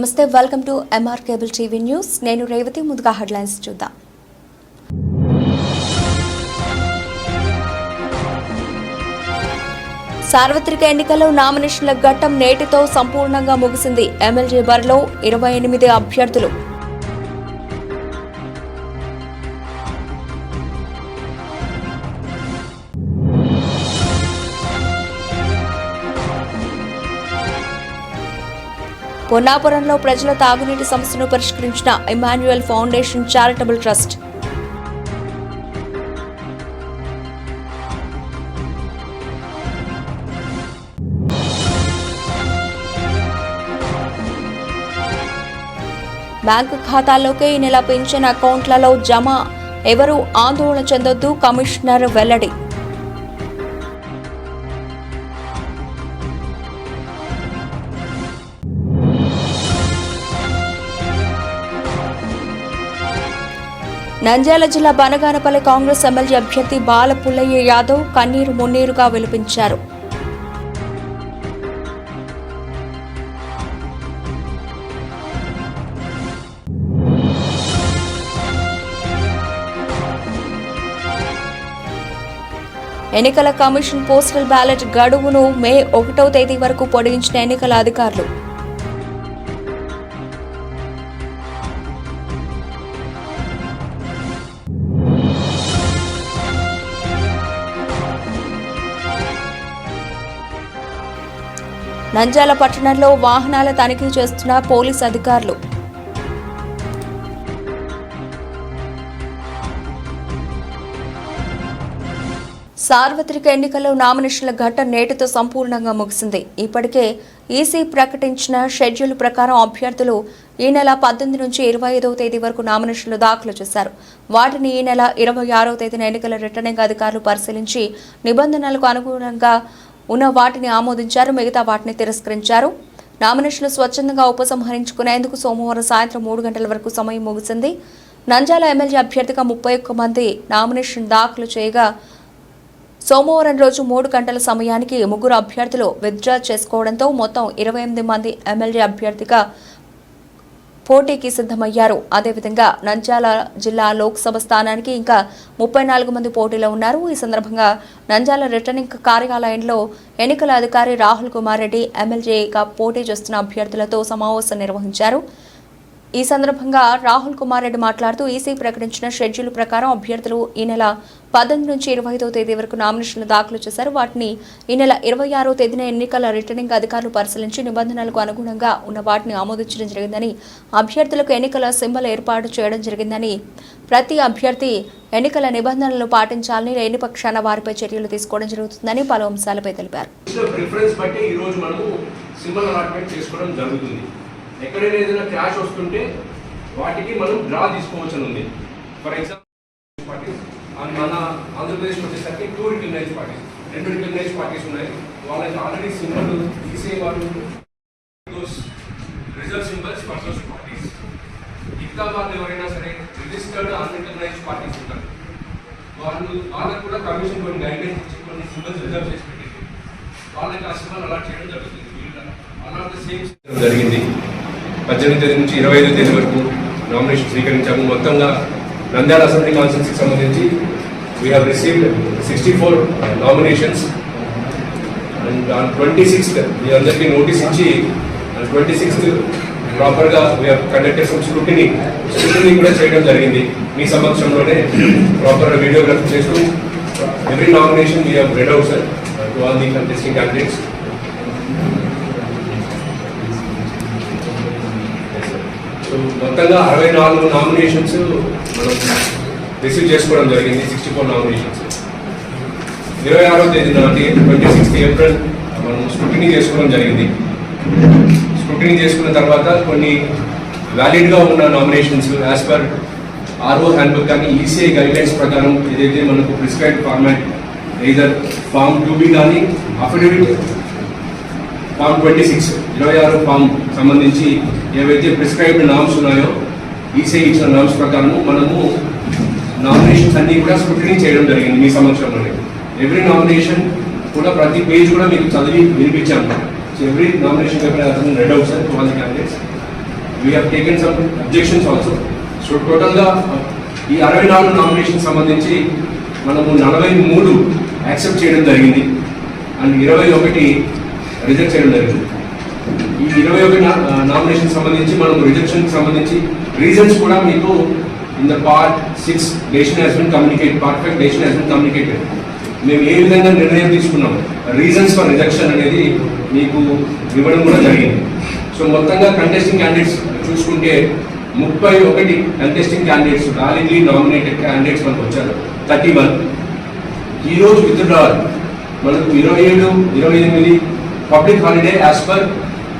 నమస్తే, welcome to MR cable TV news. నేను రేవతి. ముందుగా హెడ్లైన్స్ చూద్దాం. సార్వత్రిక ఎన్నికల్లో నామినేషన్ల ఘట్టం నేటితో సంపూర్ణంగా ముగిసింది. ఎమ్మెల్యే బరిలో 28 అభ్యర్థులు. పొన్నాపురంలో ప్రజల తాగునీటి సమస్యను పరిష్కరించిన Emmanuel foundation charitable trust. Bank ఖాతాల్లోకి ఈ నెల పింఛన్ అకౌంట్లలో జమ. ఎవరూ ఆందోళన చెందొద్దు, కమిషనర్ వెల్లడి. నంద్యాల జిల్లా బనగానపల్లి కాంగ్రెస్ ఎమ్మెల్యే అభ్యర్థి బాల పుల్లయ్య యాదవ్ కన్నీరు మున్నీరుగా విలపించారు. ఎన్నికల కమిషన్ పోస్టల్ బ్యాలెట్ గడువును మే 1వ తేదీ వరకు పొడిగించిన ఎన్నికల అధికారులు. నంద్యాల పట్టణంలో వాహనాల తనిఖీ చేస్తున్న పోలీస్ అధికారులు. సార్వత్రిక ఎన్నికల్లో నామినేషన్ల ఘట్టం నేటితో సంపూర్ణంగా ముగిసింది. ఇప్పటికే ఈసీ ప్రకటించిన షెడ్యూల్ ప్రకారం అభ్యర్థులు ఈ నెల 18 నుంచి 25వ తేదీ వరకు నామినేషన్లు దాఖలు చేశారు. వాటిని ఈ నెల 26వ తేదీన ఎన్నికల రిటర్నింగ్ అధికారులు పరిశీలించి నిబంధనలకు అనుగుణంగా ఉన్న వాటిని ఆమోదించారు, మిగతా వాటిని తిరస్కరించారు. నామినేషన్లు స్వచ్ఛందంగా ఉపసంహరించుకునేందుకు సోమవారం సాయంత్రం 3 గంటల వరకు సమయం ముగిసింది. నంద్యాల ఎమ్మెల్యే అభ్యర్థిగా 31 మంది నామినేషన్ దాఖలు చేయగా సోమవారం రోజు 3 గంటల సమయానికి 3 అభ్యర్థులు విత్డ్రా చేసుకోవడంతో మొత్తం 28 మంది ఎమ్మెల్యే అభ్యర్థిగా పోటీకి సిద్ధమయ్యారు. అదేవిధంగా నంద్యాల జిల్లా లోక్సభ స్థానానికి ఇంకా 34 మంది పోటీలో ఉన్నారు. ఈ సందర్భంగా నంద్యాల రిటర్నింగ్ కార్యాలయంలో ఎన్నికల అధికారి రాహుల్ కుమార్ రెడ్డి ఎమ్మెల్యేగా పోటీ చేస్తున్న అభ్యర్థులతో సమావేశం నిర్వహించారు. ఈ సందర్భంగా రాహుల్ కుమార్ రెడ్డి మాట్లాడుతూ ఈసీ ప్రకటించిన షెడ్యూల్ ప్రకారం అభ్యర్థులు ఈ నెల 18 నుంచి 25వ తేదీ వరకు నామినేషన్లు దాఖలు చేశారు. వాటిని ఈ నెల 26వ తేదీన ఎన్నికల రిటర్నింగ్ అధికారులు పరిశీలించి నిబంధనలకు అనుగుణంగా ఉన్న వాటిని ఆమోదించడం జరిగిందని, అభ్యర్థులకు ఎన్నికల సింబల్ ఏర్పాటు చేయడం జరిగిందని, ప్రతి అభ్యర్థి ఎన్నికల నిబంధనలను పాటించాలని, లేని పక్షాన వారిపై చర్యలు తీసుకోవడం జరుగుతుందని పలు అంశాలపై తెలిపారు. ఎక్కడైనా ఏదైనా క్రాష్ వస్తుంటే వాటికి మనం డ్రా తీసుకోవచ్చు అని ఉంది. ఫర్ ఎగ్జాంపుల్ పార్టీస్ మన ఆంధ్రప్రదేశ్ వచ్చేసరికి 2 రికగ్నైజ్ పార్టీస్, 2 రికగ్నైజ్ పార్టీస్ ఉన్నాయి. వాళ్ళకి ఆల్రెడీ సింబల్ తీసేవాళ్ళు reserve symbols for those parties. ఇంకా వాళ్ళు ఎవరైనా సరే రిజిస్టర్డ్ అన్రికగ్నైజ్ పార్టీస్ ఉంటారు, వాళ్ళకు కూడా కమిషన్ కొన్ని గైడ్లైన్స్ ఇచ్చి కొన్ని సింబల్స్ రిజర్వ్ చేసి పెట్టింది. వాళ్ళకి ఆ సింబల్ అలాట్ చేయడం జరుగుతుంది. అలాంటి సేమ్ జరిగింది. 18 తేదీ నుంచి 25వ తేదీ వరకు నామినేషన్ స్వీకరించాము. మొత్తంగా నంద్యాల అసెంబ్లీ కాన్స్టిట్యూన్సీకి సంబంధించి we have received 64 nominations. And on 26th మీ అందరికీ నోటీస్ ఇచ్చి 26th ప్రాపర్గా we have conducted some scrutiny కూడా చేయడం జరిగింది. మీ సమక్షంలోనే ప్రాపర్గా వీడియోగ్రఫీ చేస్తూ every nomination we have read out sir to all the contesting candidates. మొత్తంగా 64 నామినేషన్స్ మనం రిసీవ్ చేసుకోవడం జరిగింది. 64 నామినేషన్స్ 26వ తేదీ నాటి 26th ఏప్రిల్ మనం స్క్రూటినీ చేసుకోవడం జరిగింది. స్క్రూటినీ చేసుకున్న తర్వాత కొన్ని వ్యాలిడ్గా ఉన్న nominations as per RO handbook కానీ ఈసీఐ గైడ్లైన్స్ ప్రకారం ఏదైతే మనకు prescribe format either form 2B కానీ అఫిడవిట్ ఫామ్ 26 ఫామ్ సంబంధించి ఏవైతే ప్రిస్క్రైబ్డ్ నామ్స్ ఉన్నాయో ఈసీఐ ఇచ్చిన నామ్స్ ప్రకారం మనము నామినేషన్స్ అన్ని కూడా స్క్రూటినీ చేయడం జరిగింది మీ సమక్షంలోనే. ఎవ్రీ నామినేషన్ కూడా ప్రతి పేజ్ కూడా మీకు చదివి వినిపించాము. So every nomination paper read out sir to all the candidates. We have taken some objections also. So టోటల్గా ఈ 64 నామినేషన్ సంబంధించి మనము 43 యాక్సెప్ట్ చేయడం జరిగింది అండ్ 21 రిజెక్ట్ చేయడం జరిగింది. ఈ 21 నామినేషన్ సంబంధించి మనం రిజెక్షన్కి సంబంధించి రీజన్స్ కూడా మీకు in the part 6 decision has been communicate, part 5 decision has been communicated. మేము ఏ విధంగా నిర్ణయం తీసుకున్నాం, రీజన్స్ ఫర్ రిజెక్షన్ అనేది మీకు ఇవ్వడం కూడా జరిగింది. సో మొత్తంగా కంటెస్టింగ్ క్యాండిడేట్స్ చూసుకుంటే 31 contesting candidates validly nominated candidates మనకు వచ్చారు 31. ఈరోజు విత్డ్రావల్ మనకు 27, 28 public holiday as per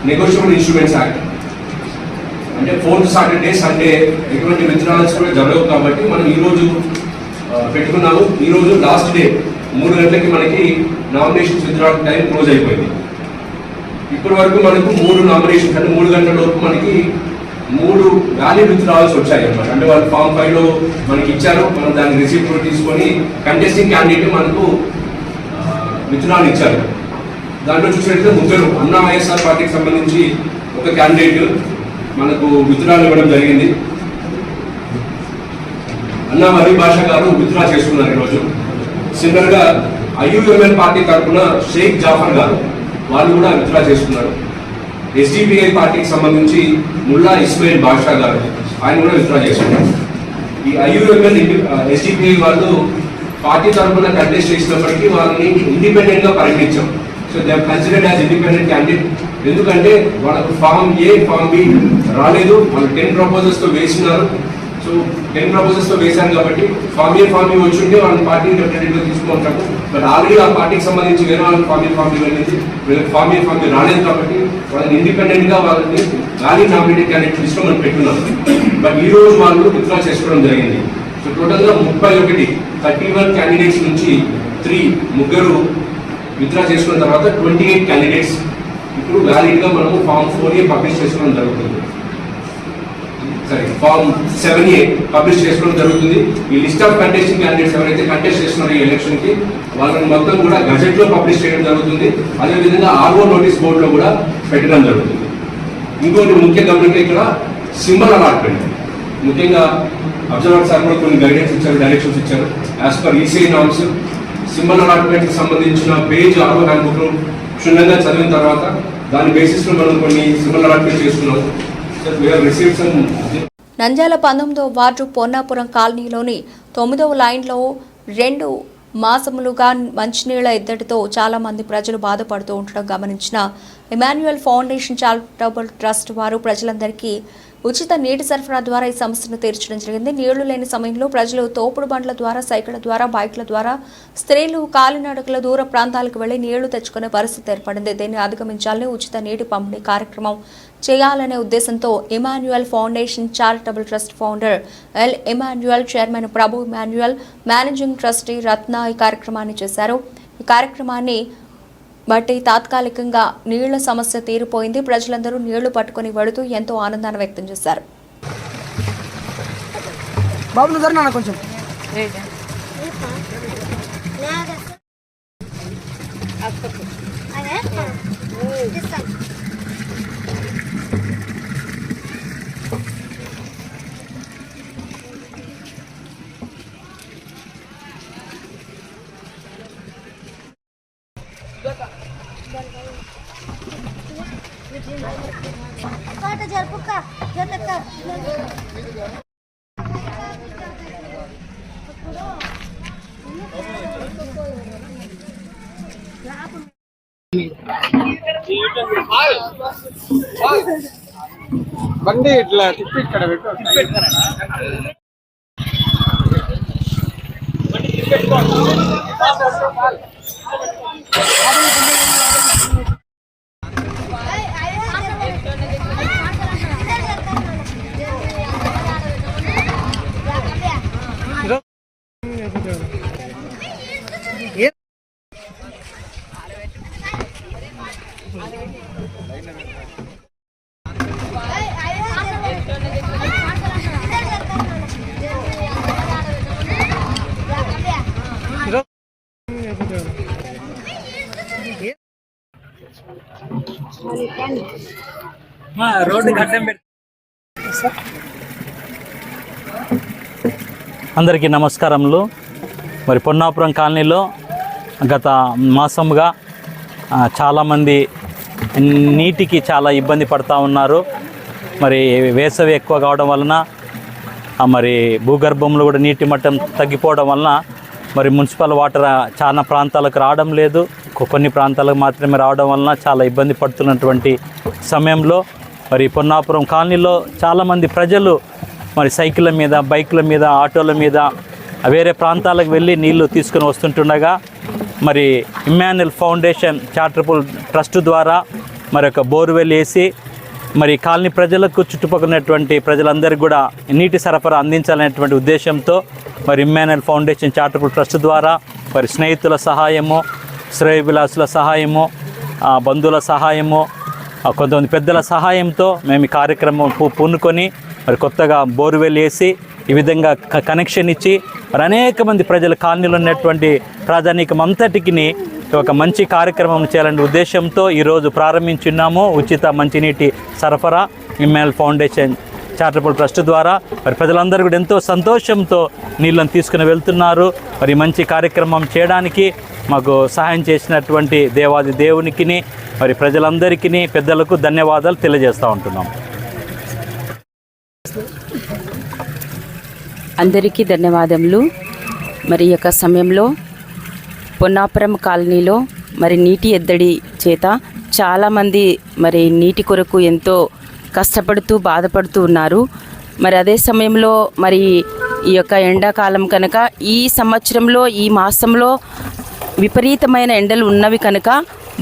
negotiable instruments act. అంటే 4th సాటర్డే సండే ఎటువంటి విత్డ్రావల్స్ కూడా జరగవు కాబట్టి మనం ఈరోజు పెట్టుకున్నాము. ఈరోజు లాస్ట్ డే 3 గంటలకి మనకి నామినేషన్స్ విత్డ్రావల్ టైం క్లోజ్ అయిపోయింది. ఇప్పటి వరకు మనకు 3 నామినేషన్స్ అంటే 3 గంటల లోపు మనకి 3 వ్యాలిడ్ విత్డ్రావల్స్ వచ్చాయి అన్నమాట. అంటే వాళ్ళు ఫామ్ 5లో మనకి ఇచ్చారు, మనం దాన్ని రిసీప్ట్ కూడా తీసుకొని కంటెస్టింగ్ క్యాండిడేట్ మనకు విత్డ్రావల్ ఇచ్చారు. దాంట్లో చూసినట్లయితే 3 అన్నా వైఎస్ఆర్ పార్టీకి సంబంధించి ఒక క్యాండిడేట్ మనకు విత్డ్రావల్ ఇవ్వడం జరిగింది. అన్నా వరి భాష గారు విత్డ్రా చేసుకున్నారు ఈరోజు. సిమిలర్గా ఐయుఎంఎల్ పార్టీ తరఫున షేక్ జాఫర్ గారు వాళ్ళు కూడా విత్డ్రా చేసుకున్నారు. ఎస్డిపిఐ పార్టీకి సంబంధించి ముల్లా ఇస్మాయిల్ బాషా గారు ఆయన కూడా విత్డ్రా చేసుకున్నారు. ఈ ఐయుఎంఎల్ ఎస్డిపిఐ వాళ్ళు పార్టీ తరఫున కంటెస్ట్ చేసినప్పటికీ వాళ్ళని ఇండిపెండెంట్ గా పరిగణించాం. So they considered as independent candidate. ఎందుకంటే వాళ్ళకు ఫామ్ ఏ ఫామ్ బి రాలేదు, వాళ్ళు 10 ప్రపోజల్స్ తో వేసినారు. సో 10 ప్రపోజల్స్ తో వేశారు కాబట్టి ఫామ్ ఏ ఫామ్ బి వచ్చి ఉంటే వాళ్ళని పార్టీని రిప్రజెంటేటివ్ గా తీసుకుంటాము. బట్ ఆల్రెడీ ఆ పార్టీకి సంబంధించి వేరే వాళ్ళకి ఫామ్ బి వెళ్ళింది, వీళ్ళకి ఫామ్ ఏ ఫామ్ బి రాలేదు కాబట్టి వాళ్ళని ఇండిపెండెంట్ గా వాళ్ళని వ్యాలిడ్ నామినేటెడ్ క్యాండిడేట్ లిస్ట్ లో మనం పెట్టుకున్నాం. బట్ ఈ రోజు వాళ్ళు విత్డ్రా చేసుకోవడం జరిగింది. సో టోటల్ గా 31 క్యాండిడేట్స్ నుంచి 3 విత్డ్రా చేసుకున్న తర్వాత 28 క్యాండిడేట్స్ ఇప్పుడు వ్యాలిడ్ గా మనము ఫామ్ 4A పబ్లిష్ చేసుకోవడం జరుగుతుంది. ఫామ్ 7A పబ్లిష్ చేసుకోవడం జరుగుతుంది. ఈ లిస్ట్ ఆఫ్ కంటెస్టింగ్ క్యాండిడేట్స్ ఎవరైతే కంటెస్ట్ చేస్తున్నారో ఈ ఎలక్షన్ కి వాళ్ళని మొత్తం కూడా గజెట్ లో పబ్లిష్ చేయడం జరుగుతుంది. అదేవిధంగా ఆర్ఓ నోటీస్ బోర్డు లో కూడా పెట్టడం జరుగుతుంది. ఇంకోటి ముఖ్య గమనిక ఇక్కడ సింబల్ అలాట్మెంట్. ముఖ్యంగా అబ్జర్వర్ సార్ కూడా కొన్ని గైడెన్స్ ఇచ్చారు, డైరెక్షన్స్ ఇచ్చారు. As per ECI norms symbol allotment కి సంబంధించిన పేజ్ ఆర్ఓ హ్యాండ్ బుక్ క్షుణ్ణంగా చదివిన తర్వాత దాని బేసిస్ లో మనం కొన్ని సింబల్ అలాట్మెంట్ చేసుకున్నాము. నంద్యాల 19వ వార్డు పొన్నాపురం కాలనీలోని 9వ లైన్లో 2 మాసములుగా మంచినీళ్ల ఎద్దడితో చాలా మంది ప్రజలు బాధపడుతూ ఉండడం గమనించిన ఇమాన్యుయల్ ఫౌండేషన్ చారిటబుల్ ట్రస్ట్ వారు ప్రజలందరికీ ఉచిత నీటి సరఫరా ద్వారా ఈ సమస్యను తీర్చడం జరిగింది. నీళ్లు లేని సమయంలో ప్రజలు తోపుడు బండ్ల ద్వారా, సైకిళ్ల ద్వారా, బైక్ల ద్వారా, స్త్రీలు కాలినడకల దూర ప్రాంతాలకు వెళ్లి నీళ్లు తెచ్చుకునే పరిస్థితి ఏర్పడింది. దీన్ని అధిగమించాలని ఉచిత నీటి పంపిణీ కార్యక్రమం చేయాలనే ఉద్దేశంతో Emmanuel foundation charitable trust founder L Emmanuel, chairman Prabhu Emmanuel, managing trustee Ratna ఈ కార్యక్రమాన్ని చేశారు. ఈ కార్యక్రమాన్ని బట్టి తాత్కాలికంగా నీళ్ల సమస్య తీరిపోయింది. ప్రజలందరూ నీళ్లు పట్టుకుని వెళుతూ ఎంతో ఆనందాన్ని వ్యక్తం చేశారు. బండి ఇట్లా తిప్పి ఇక్కడ పెట్టు. రోడ్డు కట్టం అందరికీ నమస్కారములు. మరి పొన్నాపురం కాలనీలో గత మాసముగా చాలామంది నీటికి చాలా ఇబ్బంది పడుతూ ఉన్నారు. మరి వేసవి ఎక్కువ కావడం వలన మరి భూగర్భంలో కూడా నీటి మట్టం తగ్గిపోవడం వలన మరి మున్సిపల్ వాటర్ చాలా ప్రాంతాలకు రావడం లేదు. కొన్ని ప్రాంతాలకు మాత్రమే రావడం వలన చాలా ఇబ్బంది పడుతున్నటువంటి సమయంలో మరి పొన్నాపురం కాలనీలో చాలామంది ప్రజలు మరి సైకిళ్ళ మీద, బైకుల మీద, ఆటోల మీద వేరే ప్రాంతాలకు వెళ్ళి నీళ్లు తీసుకుని వస్తుంటుండగా మరి ఇమ్మాన్యుయల్ ఫౌండేషన్ చారిటబుల్ ట్రస్ట్ ద్వారా మరి ఒక బోర్వెల్ వేసి మరి కాలనీ ప్రజలకు, చుట్టుపక్కలటువంటి ప్రజలందరికీ కూడా నీటి సరఫరా అందించాలనేటువంటి ఉద్దేశంతో మరి ఇమ్మాన్యుయల్ ఫౌండేషన్ చారిటబుల్ ట్రస్ట్ ద్వారా మరి స్నేహితుల సహాయము, శ్రేయోభిలాషుల సహాయము, బంధువుల సహాయము, కొంతమంది పెద్దల సహాయంతో మేము ఈ కార్యక్రమం పూనుకొని మరి కొత్తగా బోర్వెల్ వేసి ఈ విధంగా కనెక్షన్ ఇచ్చి మరి అనేక మంది ప్రజల కాలనీలో ఉన్నటువంటి ప్రాధాన్యకం అంతటికి ఒక మంచి కార్యక్రమం చేయాలనే ఉద్దేశంతో ఈరోజు ప్రారంభించున్నాము. ఉచిత మంచినీటి సరఫరా ఇమ్మాన్యుయల్ ఫౌండేషన్ చారిటబుల్ ట్రస్ట్ ద్వారా మరి ప్రజలందరూ కూడా ఎంతో సంతోషంతో నీళ్ళను తీసుకుని వెళ్తున్నారు. మరి మంచి కార్యక్రమం చేయడానికి మాకు సహాయం చేసినటువంటి దేవాది దేవునికి మరి ప్రజలందరికీ, పెద్దలకు ధన్యవాదాలు తెలియజేస్తూ ఉంటున్నాం. అందరికీ ధన్యవాదములు. మరి యొక్క సమయంలో పొన్నాపురం కాలనీలో మరి నీటి ఎద్దడి చేత చాలామంది మరి నీటి కొరకు ఎంతో కష్టపడుతూ బాధపడుతూ ఉన్నారు. మరి అదే సమయంలో మరి ఈ యొక్క ఎండాకాలం కనుక ఈ సంవత్సరంలో ఈ మాసంలో విపరీతమైన ఎండలు ఉన్నవి కనుక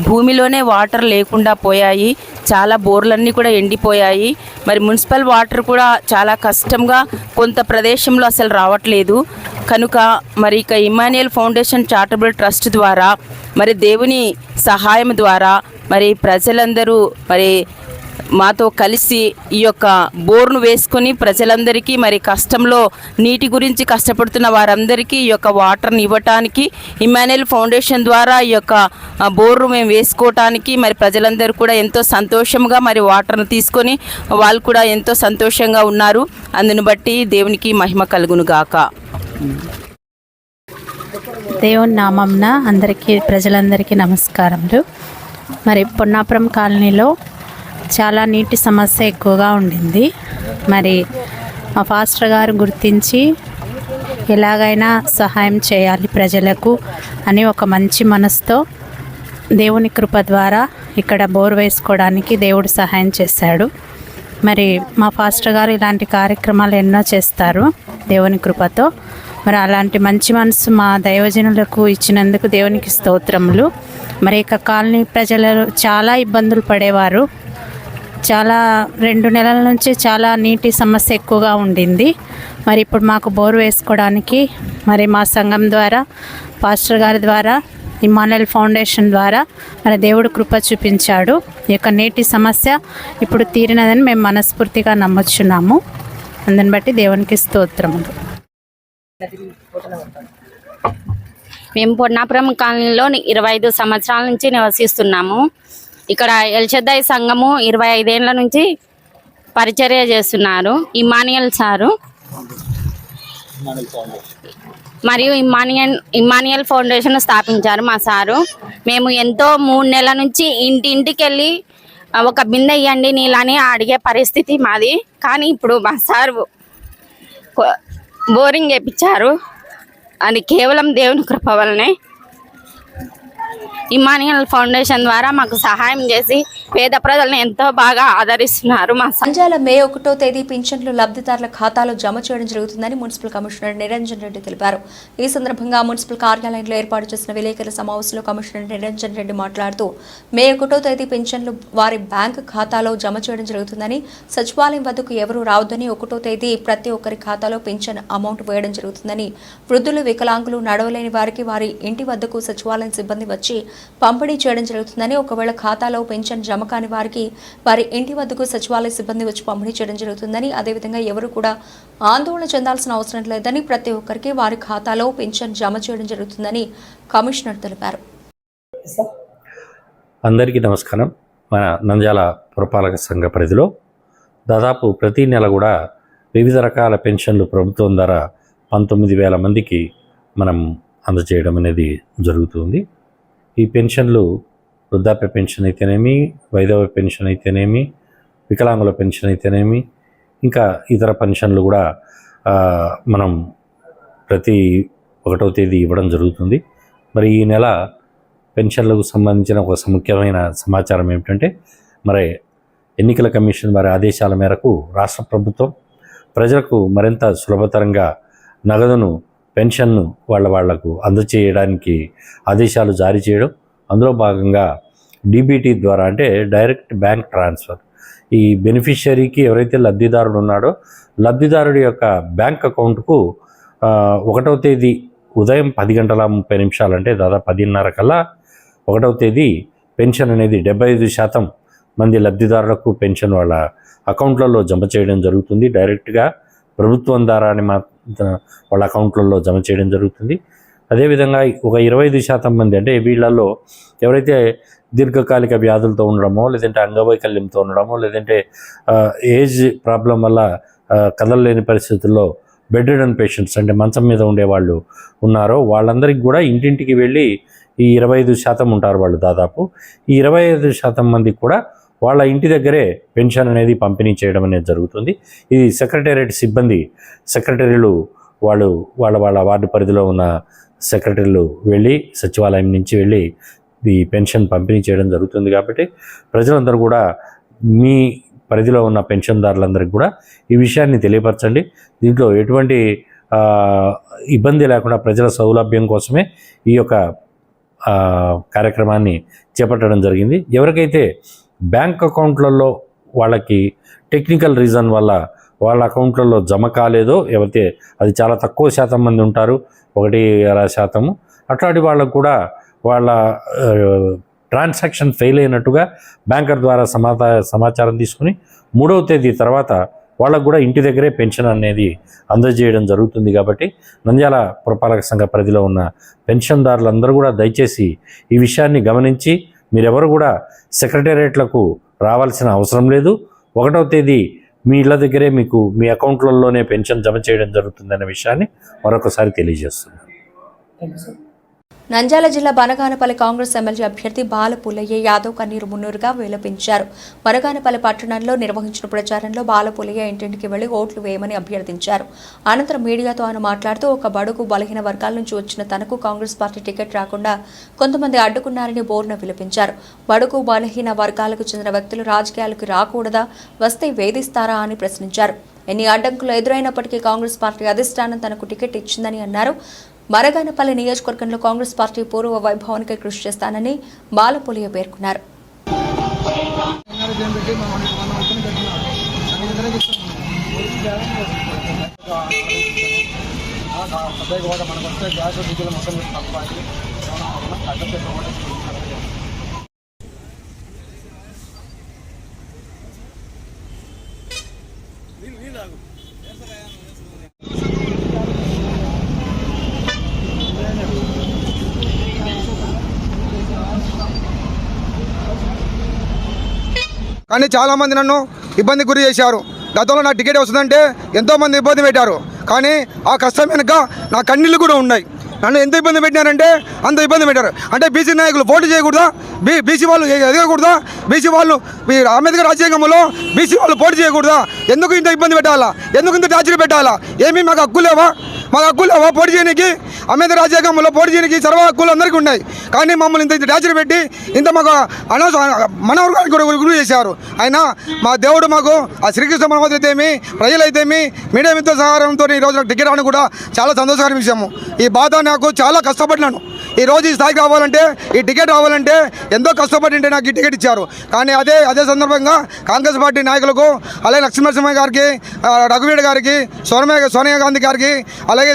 భూమిలోనే వాటర్ లేకుండా పోయాయి. చాలా బోర్లన్నీ కూడా ఎండిపోయాయి. మరి మున్సిపల్ వాటర్ కూడా చాలా కష్టంగా కొంత ప్రదేశంలో అసలు రావట్లేదు. కనుక మరి ఇక ఇమ్మాన్యుయల్ ఫౌండేషన్ చారిటబుల్ ట్రస్ట్ ద్వారా మరి దేవుని సహాయం ద్వారా మరి ప్రజలందరూ మరి మాతో కలిసి ఈ యొక్క బోర్ను వేసుకొని ప్రజలందరికీ మరి కష్టంలో నీటి గురించి కష్టపడుతున్న వారందరికీ ఈ యొక్క వాటర్ని ఇవ్వటానికి ఇమ్మాన్యుయల్ ఫౌండేషన్ ద్వారా ఈ యొక్క బోర్ను మేము వేసుకోవటానికి మరి ప్రజలందరూ కూడా ఎంతో సంతోషంగా మరి వాటర్ను తీసుకొని వాళ్ళు కూడా ఎంతో సంతోషంగా ఉన్నారు. అందును బట్టి దేవునికి మహిమ కలుగును గాక. దేవుని నామంన ప్రజలందరికీ నమస్కారములు. మరి పొన్నాపురం కాలనీలో చాలా నీటి సమస్య ఎక్కువగా ఉండింది. మరి మా ఫాస్టర్ గారు గుర్తించి ఎలాగైనా సహాయం చేయాలి ప్రజలకు అని ఒక మంచి మనసుతో దేవుని కృప ద్వారా ఇక్కడ బోర్ వేసుకోవడానికి దేవుడు సహాయం చేశాడు. మరి మా ఫాస్టర్ గారు ఇలాంటి కార్యక్రమాలు ఎన్నో చేస్తారు దేవుని కృపతో. మరి అలాంటి మంచి మనసు మా దైవజనులకు ఇచ్చినందుకు దేవునికి స్తోత్రములు. మరి ఇక కాలనీ ప్రజలు చాలా ఇబ్బందులు పడేవారు. చాలా 2 నెలల నుంచి చాలా నీటి సమస్య ఎక్కువగా ఉండింది. మరి ఇప్పుడు మాకు బోర్ వేసుకోవడానికి మరి మా సంఘం ద్వారా, పాస్టర్ గారి ద్వారా, ఇమ్మాన్యుయల్ ఫౌండేషన్ ద్వారా మరి దేవుడు కృప చూపించాడు. ఈ యొక్క నీటి సమస్య ఇప్పుడు తీరినదని మేము మనస్ఫూర్తిగా నమ్మొచ్చున్నాము. అందుని బట్టి దేవునికి స్తోత్రములు. మేము పొన్నాపురం కాలనీలో 25 సంవత్సరాల నుంచి నివసిస్తున్నాము. ఇక్కడ ఎల్షద్దాయి సంఘము 25 ఏళ్ళ నుంచి పరిచర్య చేస్తున్నారు ఇమ్మాన్యుయల్ సారు. మరియు ఇమ్మాన్యుయల్ ఫౌండేషన్ స్థాపించారు మా సారు. మేము ఎంతో 3 నెలల నుంచి ఇంటింటికి వెళ్ళి ఒక బిందె ఇవ్వండి నీళ్ళని అడిగే పరిస్థితి మాది. కానీ ఇప్పుడు మా సారు బోరింగ్ వేయించారు. అది కేవలం దేవుని కృప వల్లనే. ఇమ్మాన్యుయల్ ఫౌండేషన్ ద్వారా మాకు సహాయం చేసి పేద ప్రజలను ఎంతో బాగా ఆదరిస్తున్నారు. మా సంజాల మే 1వ తేదీ పింఛన్లు లబ్ధిదారుల ఖాతాలో జమ చేయడం జరుగుతుందని మున్సిపల్ కమిషనర్ నిరంజన్ రెడ్డి తెలిపారు. ఈ సందర్భంగా మున్సిపల్ కార్యాలయంలో ఏర్పాటు చేసిన విలేకరుల సమావేశంలో కమిషనర్ నిరంజన్ రెడ్డి మాట్లాడుతూ మే 1వ తేదీ పింఛన్లు వారి బ్యాంకు ఖాతాలో జమ చేయడం జరుగుతుందని, సచివాలయం వద్దకు ఎవరూ రావద్దని, 1వ తేదీ ప్రతి ఒక్కరి ఖాతాలో పింఛన్ అమౌంట్ వేయడం జరుగుతుందని, వృద్ధులు, వికలాంగులు, నడవలేని వారికి వారి ఇంటి వద్దకు సచివాలయం సిబ్బంది వచ్చి పంపిణీ చేయడం జరుగుతుందని, ఒకవేళ ఖాతాలో పెన్షన్ జమ కాని వారికి వారి ఇంటి వద్దకు సచివాలయ సిబ్బంది వచ్చి పంపిణీ చేయడం జరుగుతుందని, అదేవిధంగా ఎవరు కూడా ఆందోళన చెందాల్సిన అవసరం లేదని, ప్రతి ఒక్కరికి వారి ఖాతాలో పెన్షన్ జమ చేయడం జరుగుతుందని కమిషనర్ తెలిపారు. అందరికీ నమస్కారం. మన నంద్యాల పురపాలక సంఘ పరిధిలో దాదాపు ప్రతి నెల కూడా వివిధ రకాల పెన్షన్లు ప్రభుత్వం ద్వారా 19,000 మందికి మనం అందజేయడం అనేది జరుగుతుంది. ఈ పెన్షన్లు వృద్ధాప్య పెన్షన్ అయితేనేమి, వైధవ్య పెన్షన్ అయితేనేమి, వికలాంగుల పెన్షన్ అయితేనేమి, ఇంకా ఇతర పెన్షన్లు కూడా మనం ప్రతి 1వ తేదీ ఇవ్వడం జరుగుతుంది. మరి ఈ నెల పెన్షన్లకు సంబంధించిన ఒక ముఖ్యమైన సమాచారం ఏమిటంటే, మరి ఎన్నికల కమిషన్ వారి ఆదేశాల మేరకు రాష్ట్ర ప్రభుత్వం ప్రజలకు మరింత సులభతరంగా నగదును పెన్షన్ను వాళ్లకు అందజేయడానికి ఆదేశాలు జారీ చేయడం, అందులో భాగంగా డీబీటీ ద్వారా అంటే డైరెక్ట్ బ్యాంక్ ట్రాన్స్ఫర్ ఈ బెనిఫిషియరీకి ఎవరైతే లబ్ధిదారుడు ఉన్నాడో లబ్ధిదారుడి యొక్క బ్యాంక్ అకౌంట్కు 1వ తేదీ ఉదయం 10:30 అంటే దాదాపు 10:30 కల్లా 1వ తేదీ పెన్షన్ అనేది 75% మంది లబ్ధిదారులకు పెన్షన్ వాళ్ళ అకౌంట్లలో జమ చేయడం జరుగుతుంది. డైరెక్ట్గా ప్రభుత్వం ద్వారానే వాళ్ళ అకౌంట్లలో జమ చేయడం జరుగుతుంది. అదేవిధంగా ఒక 25% మంది అంటే వీళ్ళల్లో ఎవరైతే దీర్ఘకాలిక వ్యాధులతో ఉండడమో, లేదంటే అంగవైకల్యంతో ఉండడమో, లేదంటే ఏజ్ ప్రాబ్లం వల్ల కదలలేని పరిస్థితుల్లో బెడ్ రిడన్ పేషెంట్స్ అంటే మంచం మీద ఉండేవాళ్ళు ఉన్నారో వాళ్ళందరికీ కూడా ఇంటింటికి వెళ్ళి ఈ 25% ఉంటారు వాళ్ళు. దాదాపు ఈ 25% మందికి కూడా వాళ్ళ ఇంటి దగ్గరే పెన్షన్ అనేది పంపిణీ చేయడం అనేది జరుగుతుంది. ఇది సెక్రటేరియట్ సిబ్బంది, సెక్రటరీలు వాళ్ళ వార్డు పరిధిలో ఉన్న సెక్రటరీలు వెళ్ళి సచివాలయం నుంచి వెళ్ళి ఈ పెన్షన్ పంపిణీ చేయడం జరుగుతుంది. కాబట్టి ప్రజలందరూ కూడా మీ పరిధిలో ఉన్న పెన్షన్దారులందరికీ కూడా ఈ విషయాన్ని తెలియపరచండి. దీంట్లో ఎటువంటి ఇబ్బంది లేకుండా ప్రజల సౌలభ్యం కోసమే ఈ యొక్క కార్యక్రమాన్ని చేపట్టడం జరిగింది. ఎవరికైతే బ్యాంక్ అకౌంట్లలో వాళ్ళకి టెక్నికల్ రీజన్ వల్ల వాళ్ళ అకౌంట్లలో జమ కాలేదో, ఎవరైతే అది చాలా తక్కువ శాతం మంది ఉంటారు, 1% అట్లాంటి వాళ్ళకు కూడా వాళ్ళ ట్రాన్సాక్షన్ ఫెయిల్ అయినట్టుగా బ్యాంకర్ ద్వారా సమాచారం తీసుకుని 3వ తేదీ తర్వాత వాళ్ళకు కూడా ఇంటి దగ్గరే పెన్షన్ అనేది అందజేయడం జరుగుతుంది. కాబట్టి నంద్యాల పురపాలక సంఘ పరిధిలో ఉన్న పెన్షన్దారులందరూ కూడా దయచేసి ఈ విషయాన్ని గమనించి మీరెవరు కూడా సెక్రటేరియట్లకు రావాల్సిన అవసరం లేదు. 1వ తేదీ మీ ఇళ్ళ దగ్గరే మీకు మీ అకౌంట్లలోనే పెన్షన్ జమ చేయడం జరుగుతుందనే విషయాన్ని మరొకసారి తెలియజేస్తున్నాను. నంద్యాల జిల్లా బనగానపల్లి కాంగ్రెస్ ఎమ్మెల్యే అభ్యర్థి బాలపుల్లయ్య యాదవ్ కన్నీరు మున్నూరుగా విలపించారు. బనగానపల్లి పట్టణంలో నిర్వహించిన ప్రచారంలో బాలపుల్లయ్య ఇంటింటికి వెళ్లి ఓట్లు వేయమని అభ్యర్థించారు. అనంతరం మీడియాతో ఆయన మాట్లాడుతూ ఒక బడుగు బలహీన వర్గాల నుంచి వచ్చిన తనకు కాంగ్రెస్ పార్టీ టికెట్ రాకుండా కొంతమంది అడ్డుకున్నారని బోర్న విలపించారు. బడుగు బలహీన వర్గాలకు చెందిన వ్యక్తులు రాజకీయాలకు రాకూడదా, వస్తే వేధిస్తారా అని ప్రశ్నించారు. ఎన్ని అడ్డంకులు ఎదురైనప్పటికీ కాంగ్రెస్ పార్టీ అధిష్టానం తనకు టికెట్ ఇచ్చిందని అన్నారు. బనగానపల్లి నియోజకవర్గంలో కాంగ్రెస్ పార్టీ పూర్వ వైభవానికి కృషి చేస్తానని బాలపుల్లయ్య పేర్కొన్నారు. కానీ చాలామంది నన్ను ఇబ్బంది గురి చేశారు. గతంలో నాకు టికెట్ వస్తుందంటే ఎంతోమంది ఇబ్బంది పెట్టారు. కానీ ఆ కష్టం వెనుక నా కన్నీళ్ళు కూడా ఉన్నాయి. నన్ను ఎంత ఇబ్బంది పెట్టినారంటే అంత ఇబ్బంది పెట్టారు. అంటే బీసీ నాయకులు పోటీ చేయకూడదా, బీసీ వాళ్ళు ఎదగకూడదా, బీసీ వాళ్ళు అంబేద్కర్ రాజ్యాంగంలో బీసీ వాళ్ళు పోటీ చేయకూడదా, ఎందుకు ఇంత ఇబ్బంది పెట్టాలా, ఎందుకు ఇంత టార్చర్ పెట్టాలా, ఏమీ మాకు హక్కు లేవా, పోటీ చేయడానికి అంబేద్కర్ రాజ్యాంగంలో పోటీ చేయడానికి సర్వ హక్కులు అందరికీ ఉన్నాయి. కానీ మమ్మల్ని ఇంత టార్చర్ పెట్టి ఇంత మాకు మనవర్గానికి కూడా గురి చేశారు. అయినా మా దేవుడు మాకు ఆ శ్రీకృష్ణ పరమాత్మ అయితేమి, ప్రజలైతేమి, మీడియా మిత్రుల సహకారంతో ఈ రోజు నాకు టికెట్ రావడం కూడా చాలా సంతోషకరమైన విషయము. ఈ బాధ నాకు చాలా కష్టపడినాను. ఈ రోజు ఈ స్థాయికి రావాలంటే, ఈ టికెట్ రావాలంటే ఎంతో కష్టపడి నాకు ఈ టికెట్ ఇచ్చారు. కానీ అదే సందర్భంగా కాంగ్రెస్ పార్టీ నాయకులకు, అలాగే లక్ష్మీనరసింహ గారికి, రఘువీర్ గారికి, సోనియా గాంధీ గారికి, అలాగే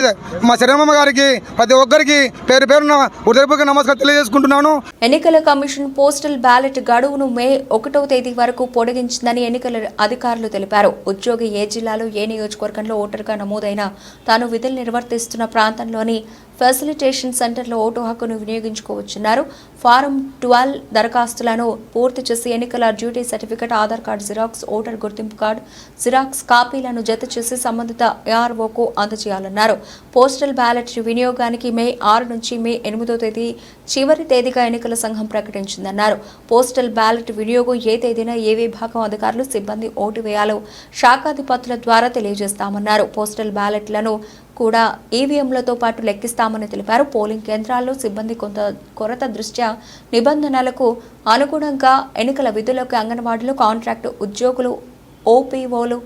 మా శరణమ్మ గారికి, ప్రతి ఒక్కరికి పేరు పేరున హృదయపూర్వక నమస్కారం తెలియజేసుకుంటున్నాను. ఎన్నికల కమిషన్ పోస్టల్ బ్యాలెట్ గడువును మే 1వ తేదీ వరకు పొడిగించిందని ఎన్నికల అధికారులు తెలిపారు. ఉద్యోగి ఏ జిల్లాలో ఏ నియోజకవర్గంలో ఓటరుగా నమోదైనా తాను విధులు నిర్వర్తిస్తున్న ప్రాంతంలోని ఫెసిలిటేషన్ సెంటర్లో ఓటు హక్కును వినియోగించుకోవచ్చున్నారు. ఫారం 12 దరఖాస్తులను పూర్తి చేసి ఎన్నికల duty certificate, Aadhaar card xerox, voter గుర్తింపు కార్డు జిరాక్స్ కాపీలను జత చేసి సంబంధిత AROకు అందజేయాలన్నారు. పోస్టల్ బ్యాలెట్ వినియోగానికి మే 6 నుంచి మే 8వ తేదీ చివరి తేదీగా ఎన్నికల సంఘం ప్రకటించిందన్నారు. పోస్టల్ బ్యాలెట్ వినియోగం ఏ తేదీన ఏ విభాగం అధికారులు సిబ్బంది ఓటు వేయాలో శాఖాధిపతుల ద్వారా తెలియజేస్తామన్నారు. పోస్టల్ బ్యాలెట్లను కూడా ఈవీఎంలతో పాటు లెక్కిస్తామని తెలిపారు. పోలింగ్ కేంద్రాల్లో సిబ్బంది కొరత దృష్ట్యా నిబంధనలకు అనుగుణంగా ఎన్నికల విధులకు అంగన్వాడీలు, కాంట్రాక్టు ఉద్యోగులు, OPOలు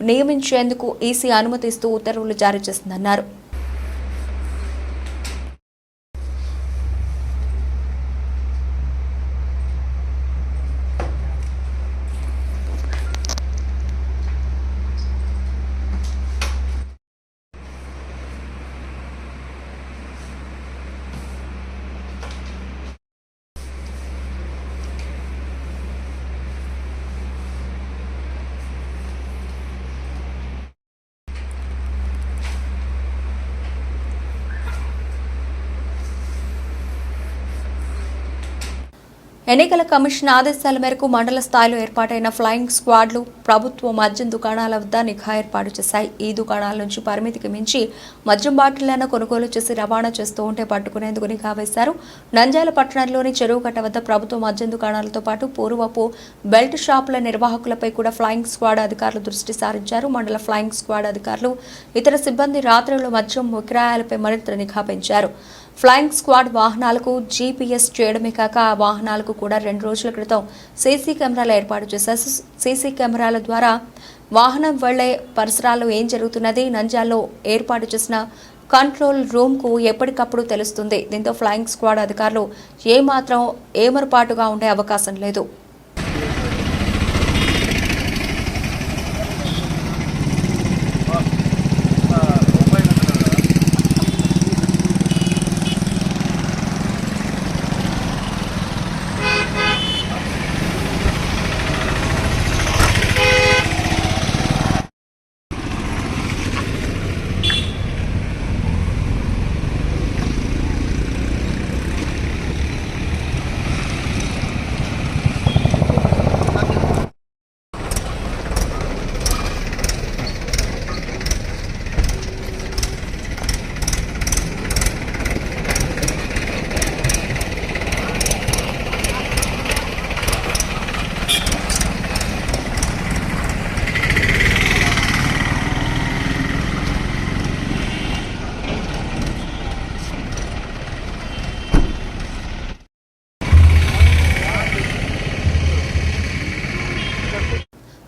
నియమించేందుకు ఈసీ అనుమతిస్తూ ఉత్తర్వులు జారీ చేసిందన్నారు. ఎన్నికల కమిషన్ ఆదేశాల మేరకు మండల స్థాయిలో ఏర్పాటైన ఫ్లయింగ్ స్క్వాడ్లు ప్రభుత్వ మద్యం దుకాణాల వద్ద నిఘా ఏర్పాటు చేశాయి. ఈ దుకాణాల నుంచి పరిమితికి మించి మద్యం బాటిళ్లను కొనుగోలు చేసి రవాణా చేస్తూ ఉంటే పట్టుకునేందుకు నిఘా వేశారు. నంద్యాల పట్టణంలోని చెరువుకట్ట వద్ద ప్రభుత్వ మద్యం దుకాణాలతో పాటు పూర్వపు బెల్ట్ షాపుల నిర్వాహకులపై కూడా ఫ్లయింగ్ స్క్వాడ్ అధికారులు దృష్టి సారించారు. మండల ఫ్లయింగ్ స్క్వాడ్ అధికారులు, ఇతర సిబ్బంది రాత్రులు మద్యం విక్రయాలపై మరింత నిఘా పెంచారు. ఫ్లయింగ్ స్క్వాడ్ వాహనాలకు GPS చేయడమే కాక ఆ వాహనాలకు కూడా 2 రోజుల క్రితం సీసీ కెమెరాలు ఏర్పాటు చేశారు. సీసీ కెమెరాల ద్వారా వాహనం వెళ్లే పరిసరాల్లో ఏం జరుగుతున్నది నంద్యాలలో ఏర్పాటు చేసిన కంట్రోల్ రూమ్కు ఎప్పటికప్పుడు తెలుస్తుంది. దీంతో ఫ్లయింగ్ స్క్వాడ్ అధికారులు ఏమాత్రం ఏమరపాటుగా ఉండే అవకాశం లేదు.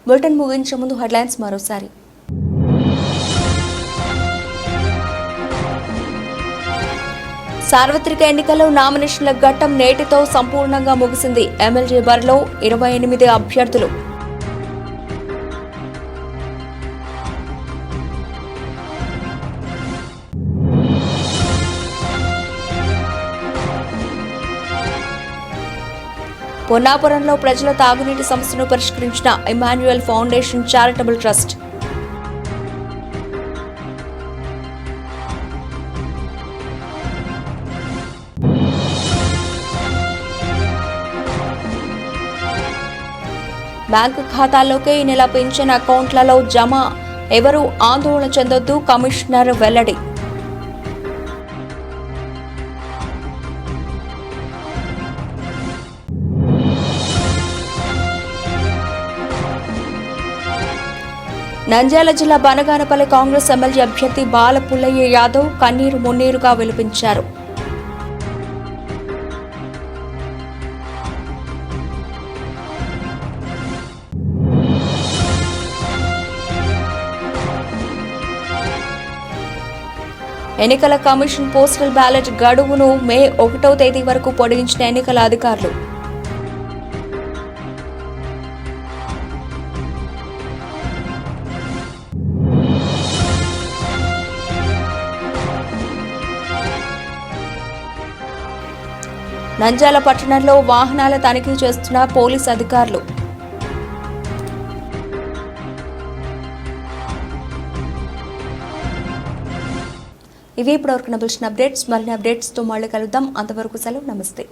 బులెటిన్ ముగించే ముందు హెడ్లైన్స్ మరోసారి. సార్వత్రిక ఎన్నికల్లో నామినేషన్ల ఘట్టం నేటితో సంపూర్ణంగా ముగిసింది. ఎమ్మెల్యే బరిలో 28 అభ్యర్థులు. పొన్నాపురంలో ప్రజల తాగునీటి సమస్యను పరిష్కరించిన Emmanuel foundation charitable trust. Bank ఖాతాల్లోకి ఈ నెల పింఛన్ అకౌంట్లలో జమ, ఎవరూ ఆందోళన చెందొద్దు, కమిషనర్ వెల్లడి. నంద్యాల జిల్లా బనగానపల్లి కాంగ్రెస్ ఎమ్మెల్యే అభ్యర్థి బాల పుల్లయ్య యాదవ్ కన్నీరు మున్నీరుగా విలపించారు. ఎన్నికల కమిషన్ పోస్టల్ బ్యాలెట్ గడువును మే 1వ తేదీ వరకు పొడిగించిన ఎన్నికల అధికారులు. నంద్యాల పట్టణంలో వాహనాల తనిఖీ చేస్తున్న పోలీస్ అధికారులు. ఇవి ఇప్పటివరకు నబిల్సిన అప్డేట్స్. మరిన్ని అప్డేట్స్తో మళ్ళీ కలుద్దాం. అంతవరకు సెలవు. నమస్తే.